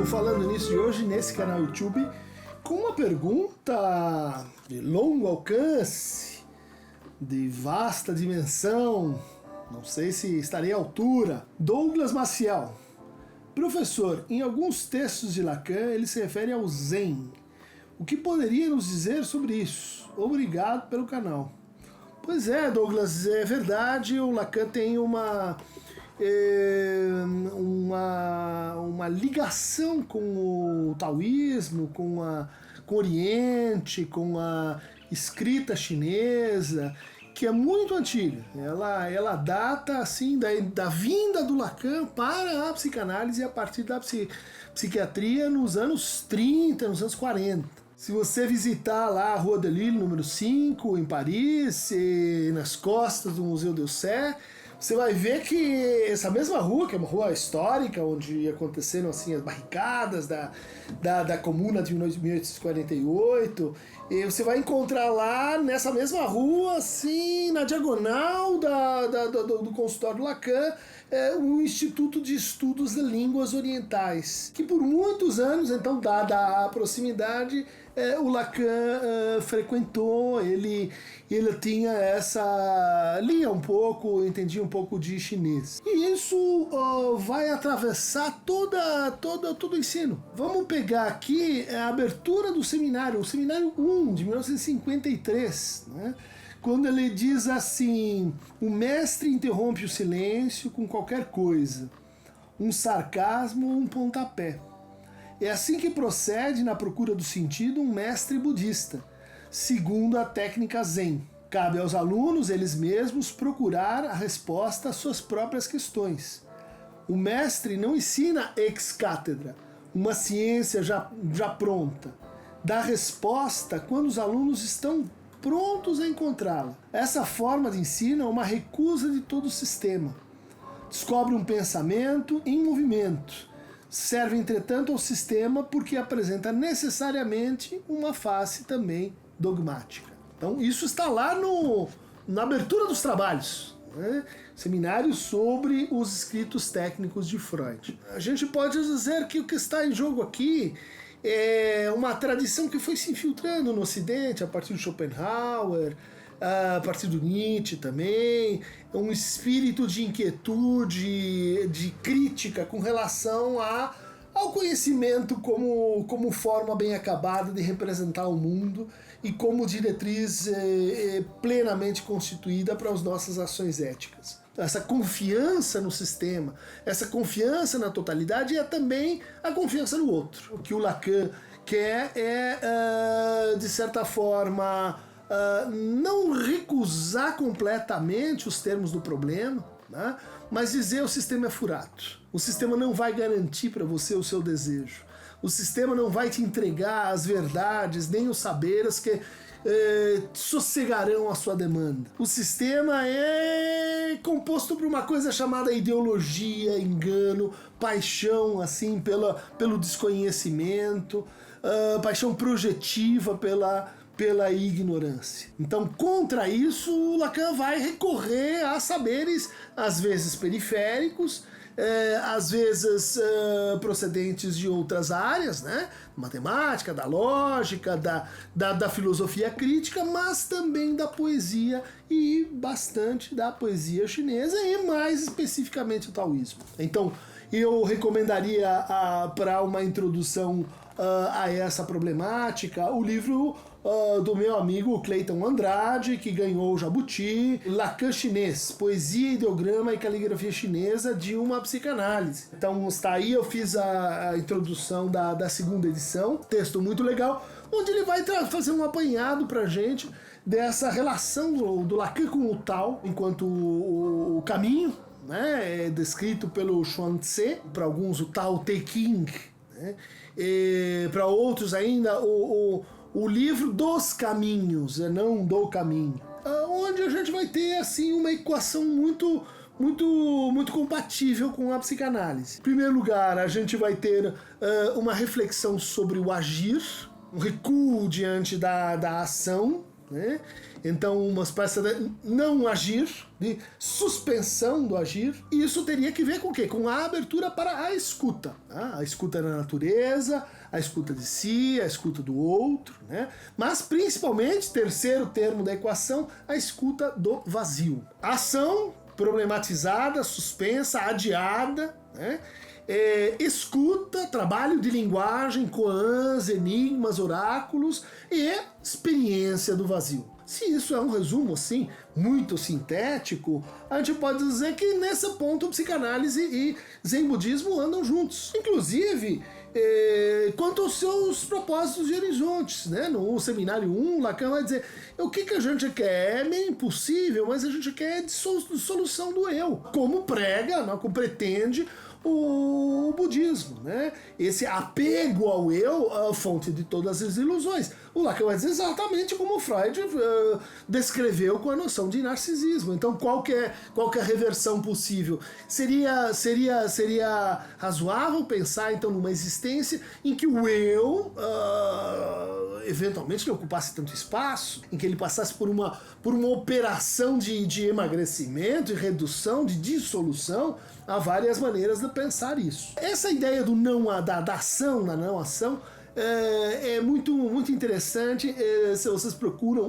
nosso Falando Nisso de hoje, nesse canal YouTube, com uma pergunta de longo alcance, de vasta dimensão, não sei se estarei à altura. Douglas Maciel: professor, em alguns textos de Lacan ele se refere ao Zen. O que poderia nos dizer sobre isso? Obrigado pelo canal. Pois é, Douglas, é verdade, o Lacan tem uma ligação com o taoísmo, com o Oriente, com a escrita chinesa, que é muito antiga. Ela data assim da vinda do Lacan para a psicanálise a partir da psiquiatria nos anos 30, nos anos 40. Se você visitar lá a Rua de Lille, número 5, em Paris, nas costas do Museu d'Orsay, você vai ver que essa mesma rua, que é uma rua histórica, onde aconteceram assim, as barricadas da Comuna de 1848, e você vai encontrar lá, nessa mesma rua, assim, na diagonal do consultório do Lacan, o Instituto de Estudos de Línguas Orientais, que por muitos anos, então, dada a proximidade, o Lacan frequentou. Ele tinha lia um pouco, entendia um pouco de chinês. E isso vai atravessar todo o ensino. Vamos pegar aqui a abertura do seminário, o Seminário 1, de 1953, né? Quando ele diz assim: o mestre interrompe o silêncio com qualquer coisa, um sarcasmo ou um pontapé. É assim que procede na procura do sentido um mestre budista, segundo a técnica Zen. Cabe aos alunos, eles mesmos, procurar a resposta às suas próprias questões. O mestre não ensina ex cátedra, uma ciência já pronta. Dá resposta quando os alunos estão prontos a encontrá-la. Essa forma de ensino é uma recusa de todo o sistema. Descobre um pensamento em movimento. Serve, entretanto, ao sistema porque apresenta necessariamente uma face também dogmática. Então, isso está lá na abertura dos trabalhos, né? Seminário sobre os escritos técnicos de Freud. A gente pode dizer que o que está em jogo aqui é uma tradição que foi se infiltrando no Ocidente a partir de Schopenhauer, a partir do Nietzsche também, um espírito de inquietude, de crítica com relação ao conhecimento como forma bem acabada de representar o mundo e como diretriz plenamente constituída para as nossas ações éticas. Essa confiança no sistema, essa confiança na totalidade é também a confiança no outro. O que o Lacan quer é, de certa forma, não recusar completamente os termos do problema, né? Mas dizer: o sistema é furado. O sistema não vai garantir para você o seu desejo. O sistema não vai te entregar as verdades nem os saberes que sossegarão a sua demanda. O sistema é composto por uma coisa chamada ideologia, engano, paixão assim pelo desconhecimento, paixão projetiva pela ignorância. Então, contra isso, o Lacan vai recorrer a saberes, às vezes periféricos, às vezes procedentes de outras áreas, né? Matemática, da lógica, da filosofia crítica, mas também da poesia, e bastante da poesia chinesa, e mais especificamente o taoísmo. Então, eu recomendaria para uma introdução a essa problemática o livro do meu amigo Cleiton Andrade, que ganhou o Jabuti, Lacan Chinês, Poesia, Ideograma e Caligrafia Chinesa de uma Psicanálise. Então está aí, eu fiz a introdução da segunda edição, texto muito legal, onde ele vai fazer um apanhado pra gente dessa relação do Lacan com o Tao, enquanto o caminho, né, é descrito pelo Chuang-Tze, para alguns o Tao Te Ching, né, e para outros ainda o livro dos caminhos, não do caminho, onde a gente vai ter assim uma equação muito compatível com a psicanálise. Em primeiro lugar, a gente vai ter uma reflexão sobre o agir, um recuo diante da ação, né? Então, uma espécie de não agir, de suspensão do agir. E isso teria que ver com o quê? Com a abertura para a escuta. Tá? A escuta da natureza, a escuta de si, a escuta do outro, né? Mas, principalmente, terceiro termo da equação, a escuta do vazio. Ação problematizada, suspensa, adiada, né? Escuta, trabalho de linguagem, koans, enigmas, oráculos e experiência do vazio. Se isso é um resumo assim, muito sintético, a gente pode dizer que nesse ponto psicanálise e Zen budismo andam juntos. Inclusive, quanto aos seus propósitos e horizontes, né? No seminário 1, Lacan vai dizer o que a gente quer é meio impossível, mas a gente quer dissolução do eu, como prega, né? Como pretende o budismo, né? Esse apego ao eu, a fonte de todas as ilusões. O Lacan vai dizer exatamente como Freud descreveu com a noção de narcisismo. Então, qual que é a reversão possível? Seria razoável pensar, então, numa existência em que o eu eventualmente não ocupasse tanto espaço, em que ele passasse por uma operação de emagrecimento, de redução, de dissolução. Há várias maneiras de pensar isso. Essa ideia do da ação, da não ação, é muito, muito interessante. Se vocês procuram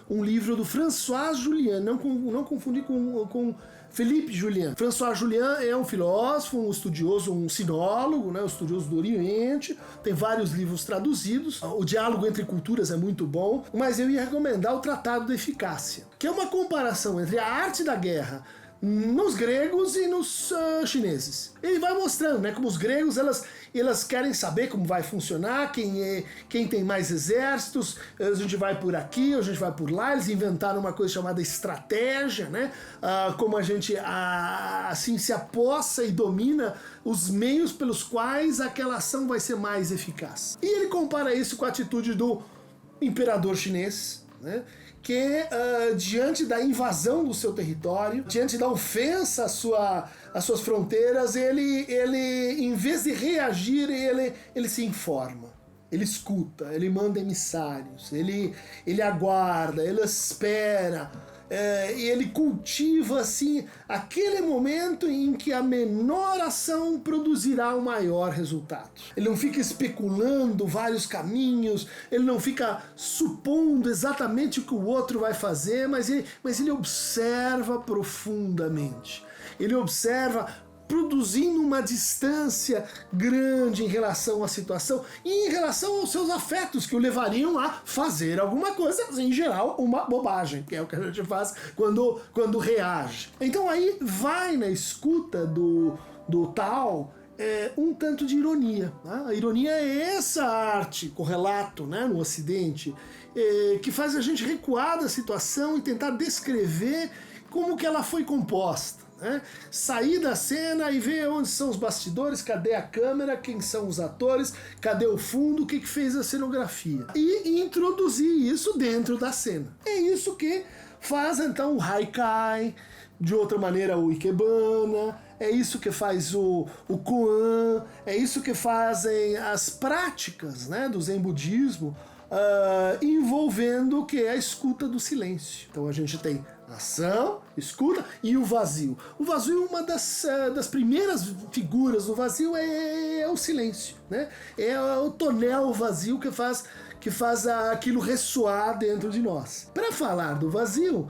um livro do François Julian, não confundir com Philippe Julian. François Julian é um filósofo, um estudioso, um sinólogo, né, um estudioso do Oriente, tem vários livros traduzidos. O Diálogo entre Culturas é muito bom, mas eu ia recomendar o Tratado da Eficácia, que é uma comparação entre a arte da guerra nos gregos e nos chineses. Ele vai mostrando, né, como os gregos elas querem saber como vai funcionar, quem tem mais exércitos, a gente vai por aqui, a gente vai por lá. Eles inventaram uma coisa chamada estratégia, né, como a gente assim se apossa e domina os meios pelos quais aquela ação vai ser mais eficaz. E ele compara isso com a atitude do imperador chinês, né, que diante da invasão do seu território, diante da ofensa às suas fronteiras, ele em vez de reagir, ele se informa, ele escuta, ele manda emissários, ele aguarda, ele espera, e ele cultiva assim aquele momento em que a menor ação produzirá o maior resultado. Ele não fica especulando vários caminhos, ele não fica supondo exatamente o que o outro vai fazer, mas ele observa profundamente. Ele observa produzindo uma distância grande em relação à situação e em relação aos seus afetos, que o levariam a fazer alguma coisa, em geral, uma bobagem, que é o que a gente faz quando reage. Então aí vai na escuta do Tao um tanto de ironia. Né? A ironia é essa arte, correlato, né, no Ocidente, que faz a gente recuar da situação e tentar descrever como que ela foi composta. Né? Sair da cena e ver onde são os bastidores, cadê a câmera, quem são os atores, cadê o fundo, o que fez a cenografia. E introduzir isso dentro da cena. É isso que faz então o Haikai, de outra maneira o Ikebana, é isso que faz o Koan, é isso que fazem as práticas, né, do Zen budismo, envolvendo o que é a escuta do silêncio. Então a gente tem ação, escuta e o vazio. O vazio, uma das primeiras figuras do vazio é o silêncio, né? É o tonel vazio que faz aquilo ressoar dentro de nós. Para falar do vazio,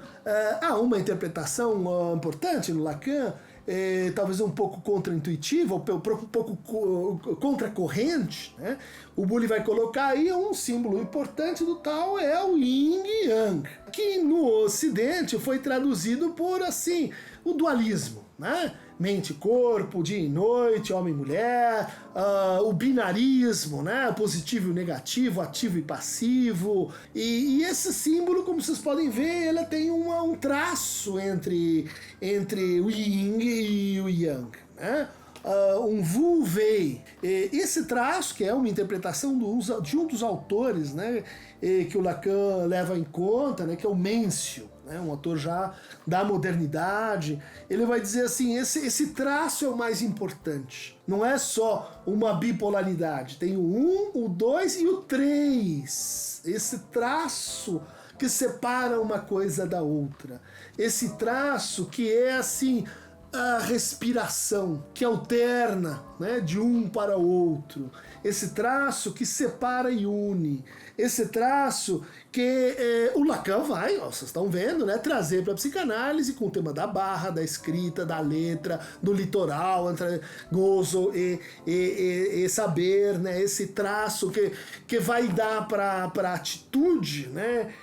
há uma interpretação importante no Lacan, talvez um pouco contraintuitiva, ou um pouco contracorrente, né? O Bully vai colocar aí um símbolo importante do Tao, é o Yin e Yang, que no Ocidente foi traduzido por, assim, o dualismo, né? Mente e corpo, dia e noite, homem e mulher, o binarismo, né? Positivo e negativo, ativo e passivo. E esse símbolo, como vocês podem ver, ele tem um traço entre o Yin e o Yang, né? um vulvei. Esse traço, que é uma interpretação de um dos autores, né, que o Lacan leva em conta, né, que é o Mêncio, né, um autor já da modernidade, ele vai dizer assim, esse traço é o mais importante. Não é só uma bipolaridade, tem o 1, o 2 e o 3. Esse traço que separa uma coisa da outra. Esse traço que é assim, a respiração, que alterna, né, de um para o outro. Esse traço que separa e une. Esse traço que o Lacan vai, vocês estão vendo, né, trazer para a psicanálise com o tema da barra, da escrita, da letra, do litoral, entre gozo e saber, né, esse traço que vai dar para a atitude, né,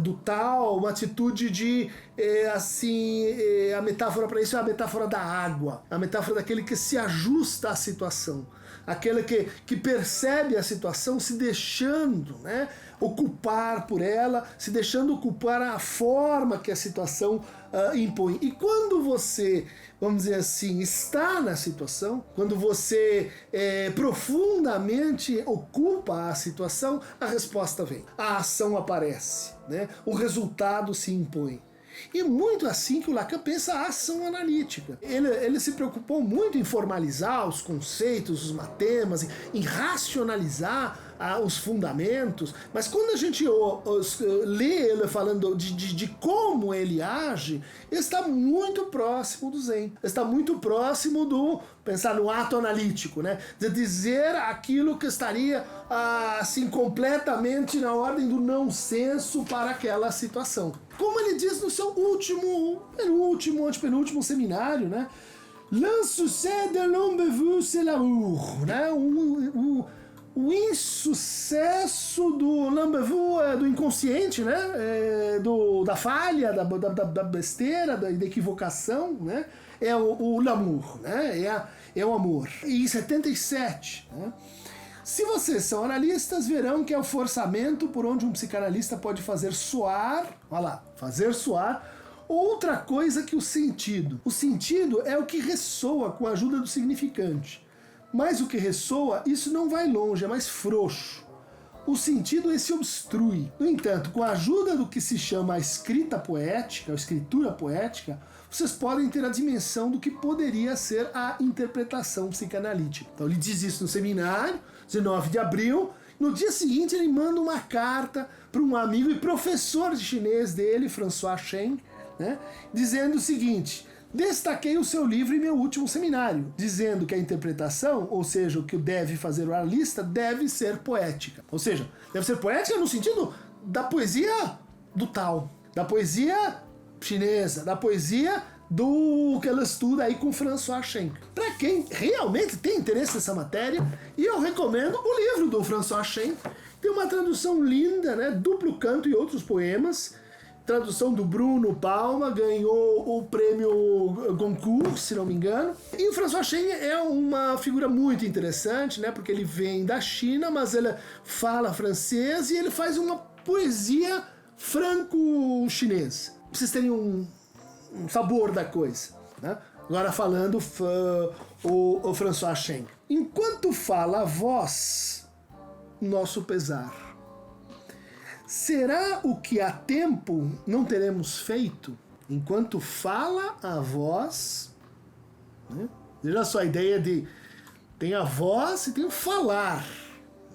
do tal, uma atitude de, a metáfora para isso é a metáfora da água, a metáfora daquele que se ajusta à situação, aquele que percebe a situação se deixando, né, ocupar por ela, se deixando ocupar a forma que a situação impõe. E quando você, vamos dizer assim, está na situação, quando você profundamente ocupa a situação, a resposta vem, a ação aparece, né? O resultado se impõe. E muito assim que o Lacan pensa a ação analítica. Ele se preocupou muito em formalizar os conceitos, os matemas, em racionalizar os fundamentos, mas quando a gente lê ele falando de como ele age, ele está muito próximo do Zen, está muito próximo do pensar no ato analítico, né? De dizer aquilo que estaria assim completamente na ordem do não senso para aquela situação. Como ele diz no seu antepenúltimo seminário, né? L'insuccès de l'homme vu, c'est l'amour, né? O insucesso do l'ambevue, do inconsciente, né? Da falha, da besteira, da equivocação, né? É o l'amour, né? É o amor. E em 77, né? Se vocês são analistas, verão que é o forçamento por onde um psicanalista pode fazer soar, olha lá, fazer soar outra coisa que o sentido. O sentido é o que ressoa com a ajuda do significante. Mas o que ressoa, isso não vai longe, é mais frouxo. O sentido esse obstrui. No entanto, com a ajuda do que se chama a escrita poética, a escritura poética, vocês podem ter a dimensão do que poderia ser a interpretação psicanalítica. Então ele diz isso no seminário, 19 de abril. No dia seguinte ele manda uma carta para um amigo e professor de chinês dele, François Chen, né, dizendo o seguinte: destaquei o seu livro em meu último seminário, dizendo que a interpretação, ou seja, o que deve fazer o analista, deve ser poética. Ou seja, deve ser poética no sentido da poesia do Tao, da poesia chinesa, da poesia do que ela estuda aí com François Chen. Para quem realmente tem interesse nessa matéria, e eu recomendo o livro do François Chen, tem uma tradução linda, né, Duplo Canto e Outros Poemas, tradução do Bruno Palma, ganhou o prêmio Goncourt, se não me engano. E o François Chen é uma figura muito interessante, né, porque ele vem da China, mas ele fala francês e ele faz uma poesia franco-chinesa. Pra vocês terem um sabor da coisa, né? Agora falando o François Chen. Enquanto fala a voz, nosso pesar. Será o que há tempo não teremos feito? Enquanto fala a voz, né? Veja só a ideia de tem a voz e tem o falar,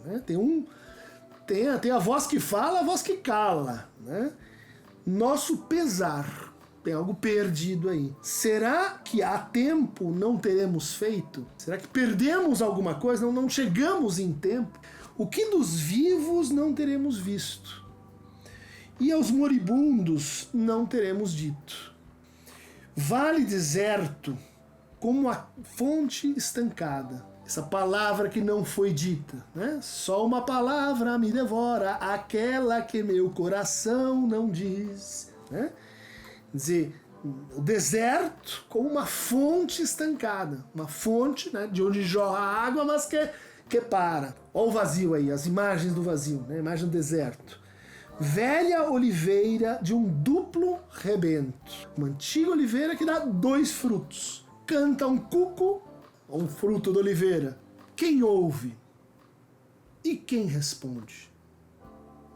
né? Tem a voz que fala, a voz que cala, né? Nosso pesar, tem algo perdido aí. Será que há tempo não teremos feito? Será que perdemos alguma coisa? Não chegamos em tempo? O que dos vivos não teremos visto? E aos moribundos não teremos dito. Vale deserto, como a fonte estancada. Essa palavra que não foi dita, né? Só uma palavra me devora, aquela que meu coração não diz, né? Quer dizer, o deserto como uma fonte estancada, uma fonte, né, de onde jorra água, mas que para. Olha o vazio aí, as imagens do vazio, né? A imagem do deserto. Velha oliveira de um duplo rebento. Uma antiga oliveira que dá 2 frutos. canta um cuco, um fruto da oliveira, quem ouve? E quem responde?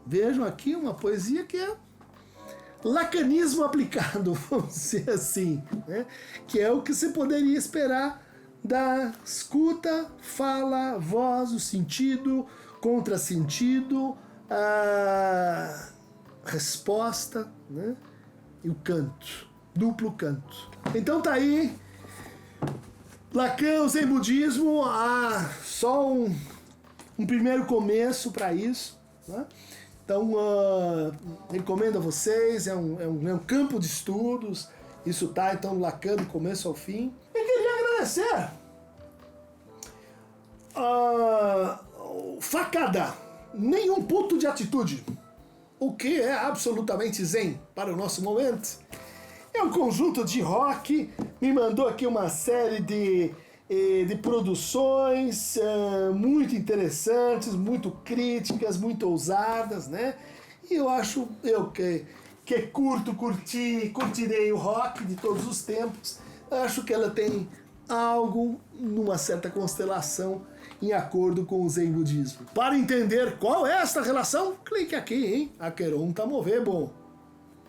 Vejam aqui uma poesia que é lacanismo aplicado, vamos dizer assim, né? Que é o que você poderia esperar da escuta, fala, voz, o sentido, contrassentido, a resposta, né? E o canto, duplo canto. Então tá aí, Lacan, o Zen Budismo, só um primeiro começo para isso, né? Então, recomendo a vocês, é um campo de estudos, isso tá, então, Lacan do começo ao fim. E queria agradecer Facada, nenhum ponto de atitude, o que é absolutamente zen para o nosso momento. É um conjunto de rock, me mandou aqui uma série de produções muito interessantes, muito críticas, muito ousadas, né? E eu acho, que curtirei o rock de todos os tempos, acho que ela tem algo numa certa constelação em acordo com o Zen Budismo. Para entender qual é esta relação, clique aqui em Acheron Tamovebo.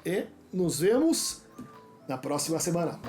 E nos vemos na próxima semana.